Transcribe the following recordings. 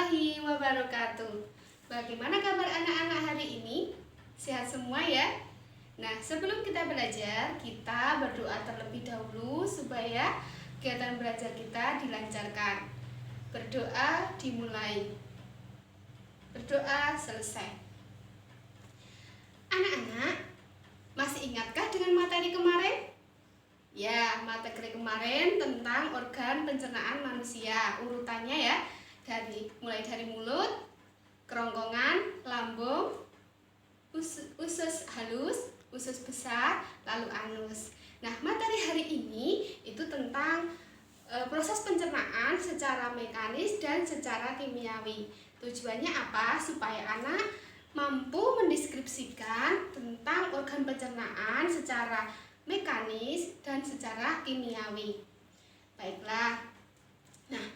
warahmatullahi wabarakatuh. Bagaimana kabar anak-anak hari ini? Sehat semua ya? Nah, sebelum kita belajar, kita berdoa terlebih dahulu supaya kegiatan belajar kita dilancarkan. Berdoa dimulai. Berdoa selesai. Anak-anak, masih ingatkah dengan materi kemarin? Ya, materi kemarin tentang organ pencernaan manusia. Urutannya ya, mulai dari mulut, kerongkongan, lambung, usus halus, usus besar, lalu anus. Nah, materi hari ini itu tentang proses pencernaan secara mekanis dan secara kimiawi. Tujuannya apa? Supaya anak mampu mendeskripsikan tentang organ pencernaan secara mekanis dan secara kimiawi. Baiklah. Nah,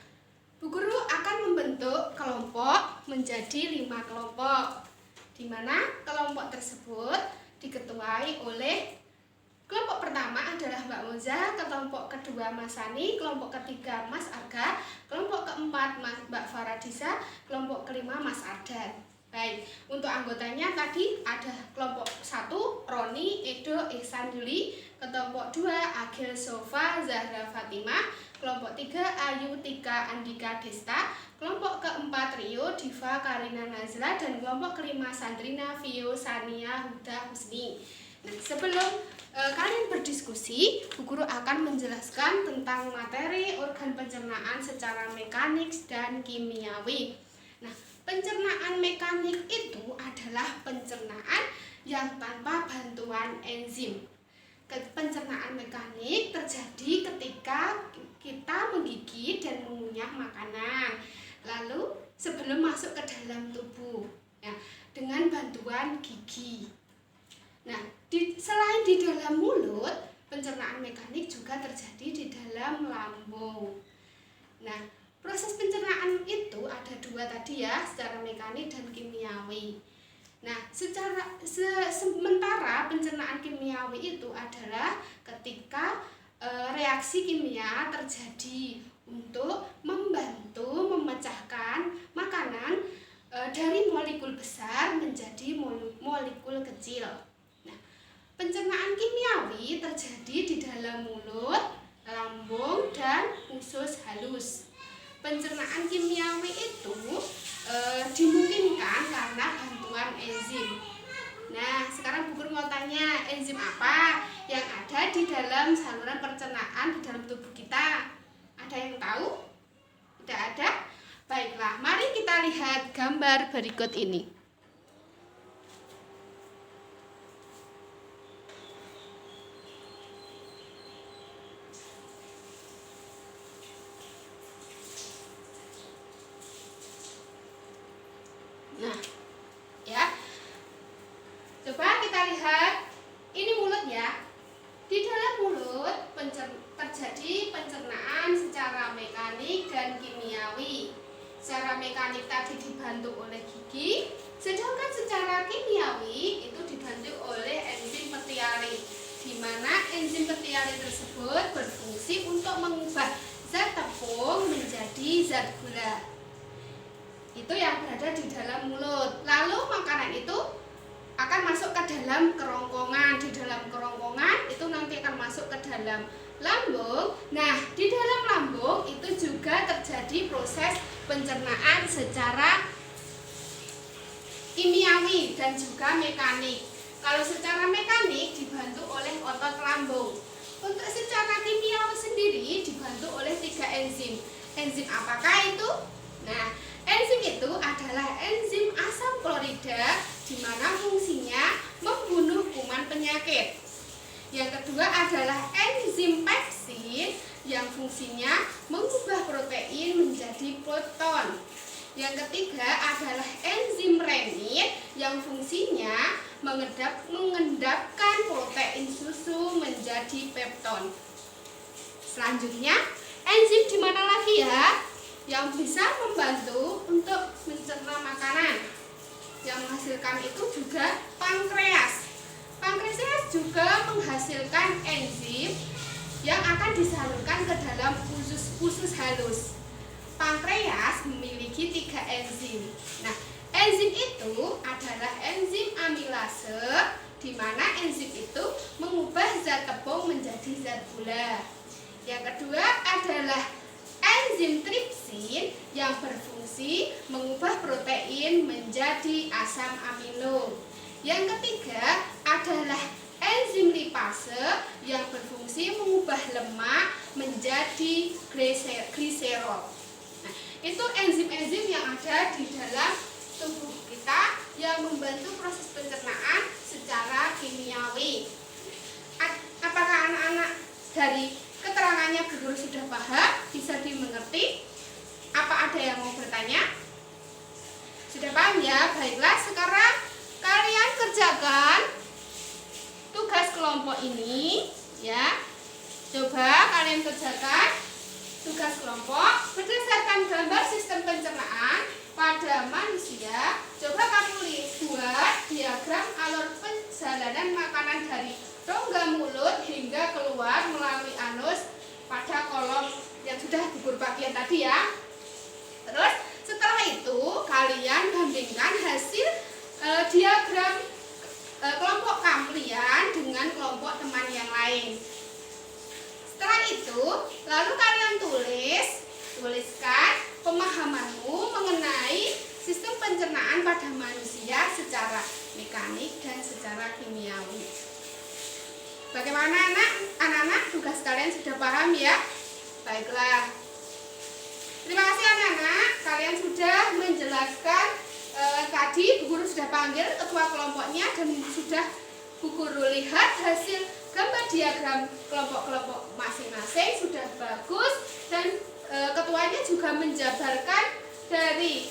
Bu Guru akan membentuk kelompok menjadi 5 kelompok, di mana kelompok tersebut diketuai oleh kelompok pertama adalah Mbak Moza, kelompok kedua Mas Sani, kelompok ketiga Mas Arga, kelompok keempat Mbak Faradisa, kelompok kelima Mas Ardan. Baik, untuk anggotanya tadi ada kelompok 1 Roni, Edo, Ihsan, Yuli, kelompok 2 Agil, Sofa, Zahra, Fatimah, kelompok 3 Ayu, Tika, Andika, Desta, kelompok keempat Rio, Diva, Karina, Nazla, dan kelompok kelima Sandrina, Vio, Sania, Huda, Husni. Nah, sebelum kalian berdiskusi, Bu Guru akan menjelaskan tentang materi organ pencernaan secara mekanik dan kimiawi. Nah, pencernaan mekanik itu adalah pencernaan yang tanpa bantuan enzim. Pencernaan mekanik terjadi ketika kita menggigit dan mengunyah makanan, lalu sebelum masuk ke dalam tubuh, ya, dengan bantuan gigi. Nah, selain di dalam mulut, pencernaan mekanik juga terjadi di dalam lambung. Nah, proses pencernaan itu ada 2 tadi ya, secara mekanik dan kimiawi. Nah, sementara pencernaan kimiawi itu adalah ketika reaksi kimia terjadi untuk membantu memecahkan makanan dari molekul besar menjadi molekul kecil. Nah, pencernaan kimiawi terjadi di dalam mulut, lambung, dan usus halus. Pencernaan kimiawi itu dimungkinkan karena bantuan enzim. Nah, sekarang Bu Guru mau tanya, enzim apa yang ada di dalam saluran pencernaan di dalam tubuh kita? Ada yang tahu? Tidak ada? Baiklah, mari kita lihat gambar berikut ini. Nah, ya, coba kita lihat, ini mulut ya. Di dalam mulut terjadi pencernaan secara mekanik dan kimiawi. Secara mekanik tadi dibantu oleh gigi, sedangkan secara kimiawi itu dibantu oleh enzim petialin, di mana enzim petialin tersebut berfungsi untuk mengubah zat tepung menjadi zat gula. Itu yang berada di dalam mulut. Lalu makanan itu akan masuk ke dalam kerongkongan. Di dalam kerongkongan itu nanti akan masuk ke dalam lambung. Nah, di dalam lambung itu juga terjadi proses pencernaan secara kimiawi dan juga mekanik. Kalau secara mekanik dibantu oleh otot lambung. Untuk secara kimiawi sendiri dibantu oleh 3 enzim. Enzim apakah itu? Nah, enzim itu adalah enzim asam klorida, di mana fungsinya membunuh kuman penyakit. Yang kedua adalah enzim pepsin, yang fungsinya mengubah protein menjadi proton. Yang ketiga adalah enzim renin, yang fungsinya mengendapkan protein susu menjadi pepton. Selanjutnya, enzim di mana lagi ya? Yang bisa membantu untuk mencerna makanan. Yang menghasilkan itu juga pankreas. Pankreas juga menghasilkan enzim yang akan disalurkan ke dalam usus halus. pankreas memiliki 3 enzim. Nah, enzim itu adalah enzim amilase, di mana enzim itu mengubah zat tepung menjadi zat gula. Yang kedua adalah enzim tripsin yang berfungsi mengubah protein menjadi asam amino. Yang ketiga adalah enzim lipase yang berfungsi mengubah lemak menjadi gliserol. Nah, itu enzim-enzim yang ada di dalam tubuh kita yang membantu proses pencernaan secara kimiawi. Apakah anak-anak dari keterangannya Bu Guru sudah paham? Bisa dimengerti? Apa ada yang mau bertanya? Sudah paham ya? Baiklah, sekarang kalian kerjakan tugas kelompok ini ya. Coba kalian kerjakan tugas kelompok berdasarkan gambar sistem pencernaan pada manusia. Coba kamu buat diagram alur perjalanan makanan dari rongga mulut hingga keluar melalui anus pada kolom yang sudah gugur bagian tadi ya. Terus setelah itu kalian bandingkan hasil diagram kelompok kalian dengan kelompok teman yang lain. Setelah itu lalu kalian tuliskan pemahamanmu mengenai sistem pencernaan pada manusia secara mekanik dan secara kimiawi. Bagaimana anak-anak? Tugas kalian sudah paham ya? Baiklah. Terima kasih anak-anak. Kalian sudah menjelaskan tadi Bu Guru sudah panggil ketua kelompoknya dan sudah Bu Guru lihat hasil gambar diagram kelompok-kelompok masing-masing sudah bagus dan ketuanya juga menjabarkan dari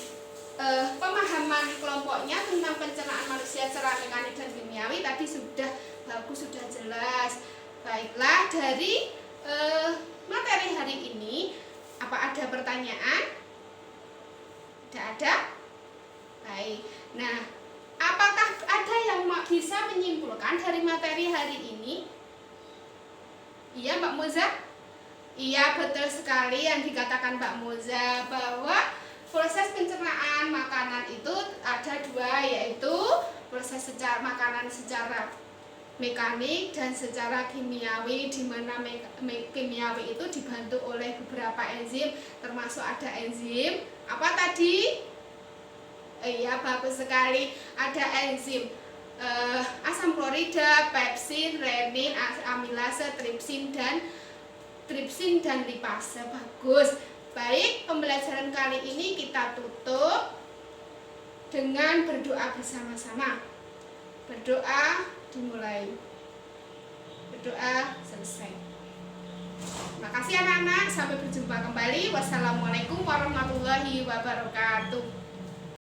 pemahaman kelompoknya tentang pencernaan manusia secara mekanik dan kimiawi tadi sudah bagus, sudah jelas. Baiklah, dari materi hari ini apa ada pertanyaan? Tidak ada? Baik. Nah, apakah ada yang bisa menyimpulkan dari materi hari ini? Iya, Mbak Moza? Iya, betul sekali yang dikatakan Mbak Moza, bahwa proses pencernaan makanan itu ada dua, yaitu proses makanan secara mekanik dan secara kimiawi, di mana kimiawi itu dibantu oleh beberapa enzim, termasuk ada enzim apa tadi? Iya, bagus sekali, ada enzim asam klorida, pepsin, renin, amilase, tripsin dan lipase. Bagus. Baik, pembelajaran kali ini kita tutup dengan berdoa bersama-sama. Berdoa dimulai. Berdoa selesai. Terima kasih anak-anak. Sampai berjumpa kembali. Wassalamualaikum warahmatullahi wabarakatuh.